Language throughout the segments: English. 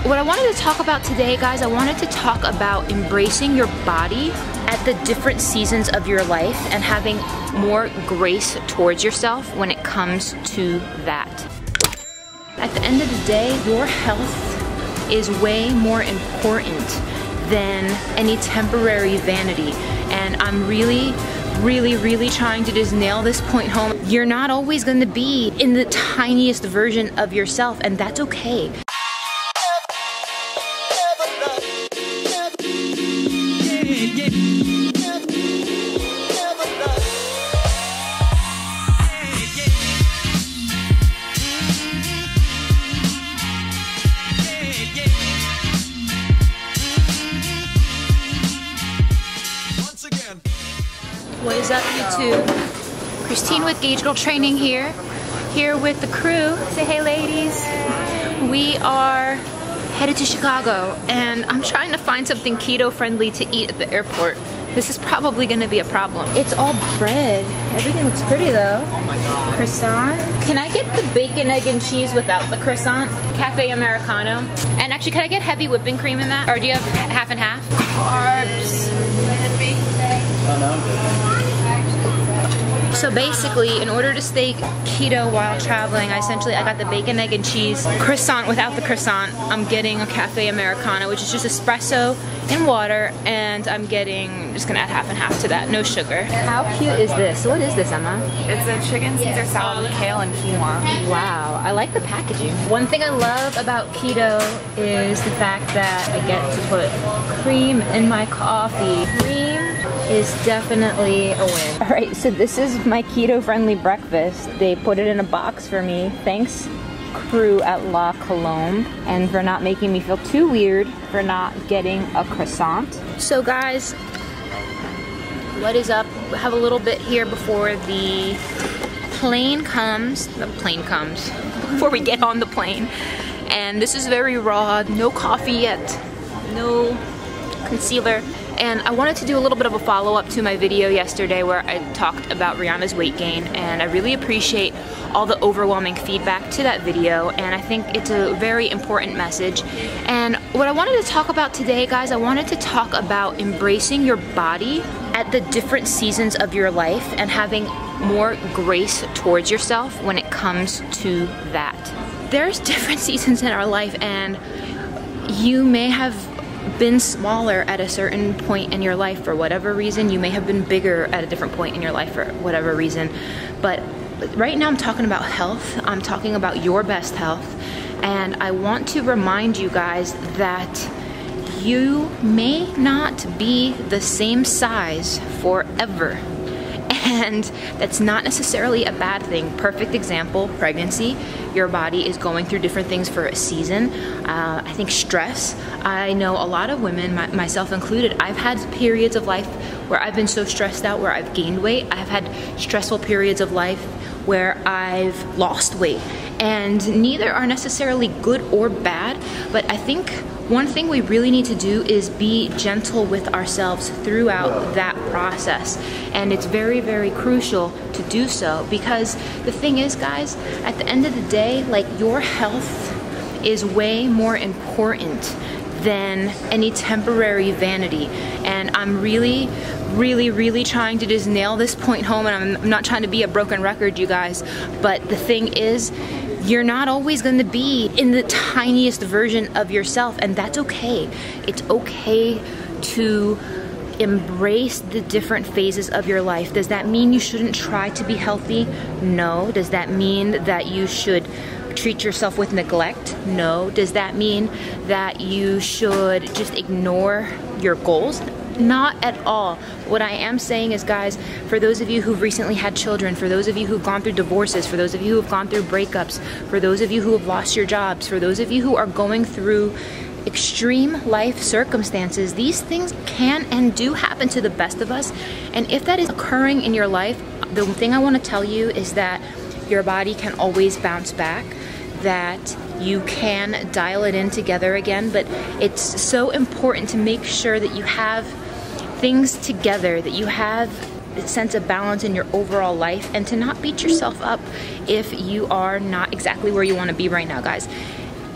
what I wanted to talk about today, guys, I wanted to talk about embracing your body at the different seasons of your life and having more grace towards yourself when it comes to that. At the end of the day, your health is way more important than any temporary vanity. And I'm really trying to just nail this point home. You're not always going to be in the tiniest version of yourself, and that's okay. What is up, YouTube? Christine with Keto Training here with the crew. Say hey, ladies. We are headed to Chicago, and I'm trying to find something keto friendly to eat at the airport. This is probably gonna be a problem. It's all bread. Everything looks pretty though. Croissant. Can I get the bacon, egg, and cheese without the croissant? Cafe Americano. And actually, can I get heavy whipping cream in that? Or do you have half and half? Carbs. Oh, no. So basically, in order to stay keto while traveling, I got the bacon, egg, and cheese croissant without the croissant. I'm getting a Cafe Americano, which is just espresso and water, and I'm just gonna add half and half to that, no sugar. How cute is this? What is this, Emma? It's a chicken Caesar salad with kale and quinoa. Wow, I like the packaging. One thing I love about keto is the fact that I get to put cream in my coffee. Cream is definitely a win. All right, so this is my keto-friendly breakfast. They put it in a box for me. Thanks, crew at La Colombe, and for not making me feel too weird for not getting a croissant. So guys, what is up? We have a little bit here before the plane comes. Before we get on the plane. And this is very raw, no coffee yet, no concealer. And I wanted to do a little bit of a follow-up to my video yesterday where I talked about Rihanna's weight gain, and I really appreciate all the overwhelming feedback to that video, and I think it's a very important message. And what I wanted to talk about today, guys, I wanted to talk about embracing your body at the different seasons of your life and having more grace towards yourself when it comes to that. There's different seasons in our life, and you may have been smaller at a certain point in your life for whatever reason. You may have been bigger at a different point in your life for whatever reason. But right now I'm talking about health. I'm talking about your best health. And I want to remind you guys that you may not be the same size forever. And that's not necessarily a bad thing. Perfect example, pregnancy. Your body is going through different things for a season. I think stress. I know a lot of women, myself included, I've had periods of life where I've been so stressed out where I've gained weight. I've had stressful periods of life where I've lost weight. And neither are necessarily good or bad, but I think one thing we really need to do is be gentle with ourselves throughout that process. And it's very crucial to do so, because the thing is, guys, at the end of the day, like, your health is way more important than any temporary vanity. And I'm really trying to just nail this point home, and I'm not trying to be a broken record, you guys, but the thing is, you're not always going to be in the tiniest version of yourself, and that's okay. It's okay to embrace the different phases of your life. Does that mean you shouldn't try to be healthy? No. Does that mean that you should treat yourself with neglect? No. Does that mean that you should just ignore your goals? Not at all. What I am saying is, guys, for those of you who've recently had children, for those of you who've gone through divorces, for those of you who've gone through breakups, for those of you who have lost your jobs, for those of you who are going through extreme life circumstances, these things can and do happen to the best of us. And if that is occurring in your life, the thing I want to tell you is that your body can always bounce back, that you can dial it in together again, but it's so important to make sure that you have things together, that you have a sense of balance in your overall life, and to not beat yourself up if you are not exactly where you want to be right now, guys.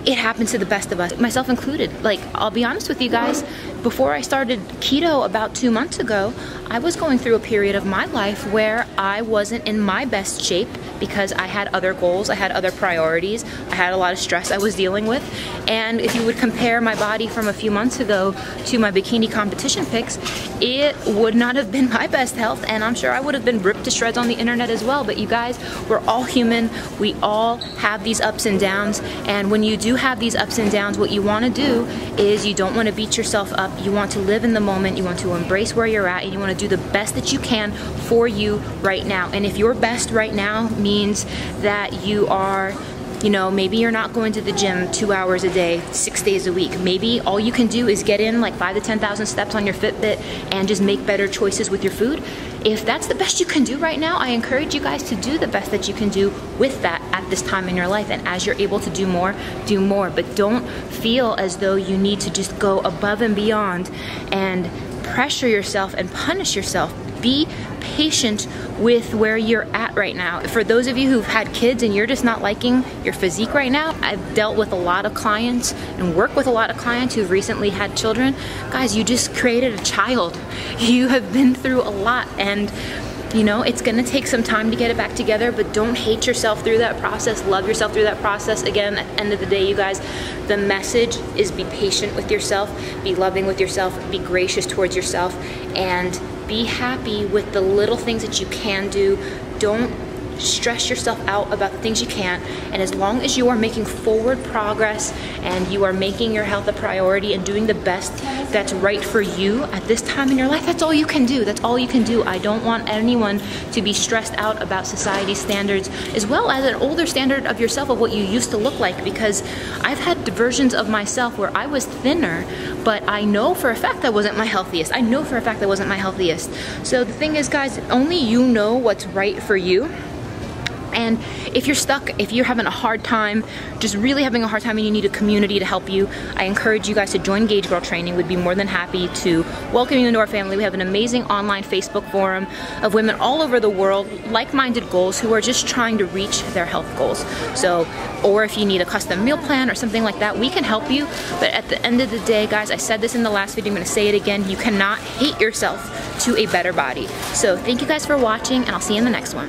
it happens to the best of us, myself included. Like, I'll be honest with you guys, before I started keto about 2 months ago, I was going through a period of my life where I wasn't in my best shape because I had other goals, I had other priorities, I had a lot of stress I was dealing with. And if you would compare my body from a few months ago to my bikini competition pics, it would not have been my best health, and I'm sure I would have been ripped to shreds on the internet as well. But you guys, we're all human, we all have these ups and downs, and when you do have these ups and downs, what you want to do is you don't want to beat yourself up, you want to live in the moment, you want to embrace where you're at, and you want to do the best that you can for you right now. And if your best right now means that you are, you know, maybe you're not going to the gym 2 hours a day, 6 days a week. Maybe all you can do is get in like 5,000 to 10,000 steps on your Fitbit and just make better choices with your food. If that's the best you can do right now, I encourage you guys to do the best that you can do with that at this time in your life. And as you're able to do more, do more. But don't feel as though you need to just go above and beyond and pressure yourself and punish yourself. Be patient with where you're at right now. For those of you who've had kids and you're just not liking your physique right now, I've dealt with a lot of clients and work with a lot of clients who've recently had children. Guys, you just created a child. You have been through a lot, and you know, it's gonna take some time to get it back together, but don't hate yourself through that process. Love yourself through that process. Again, at the end of the day, you guys, the message is be patient with yourself, be loving with yourself, be gracious towards yourself, and be happy with the little things that you can do. Don't stress yourself out about the things you can't, and as long as you are making forward progress and you are making your health a priority and doing the best that's right for you at this time in your life, that's all you can do. That's all you can do. I don't want anyone to be stressed out about society's standards, as well as an older standard of yourself of what you used to look like, because I've had versions of myself where I was thinner, but I know for a fact that wasn't my healthiest. I know for a fact that wasn't my healthiest. So the thing is, guys, only you know what's right for you. And if you're stuck, if you're having a hard time, just really having a hard time and you need a community to help you, I encourage you guys to join Gauge Girl Training. We'd be more than happy to welcome you into our family. We have an amazing online Facebook forum of women all over the world, like-minded goals, who are just trying to reach their health goals. So, or if you need a custom meal plan or something like that, we can help you. But at the end of the day, guys, I said this in the last video, I'm gonna say it again, you cannot hate yourself to a better body. So thank you guys for watching, and I'll see you in the next one.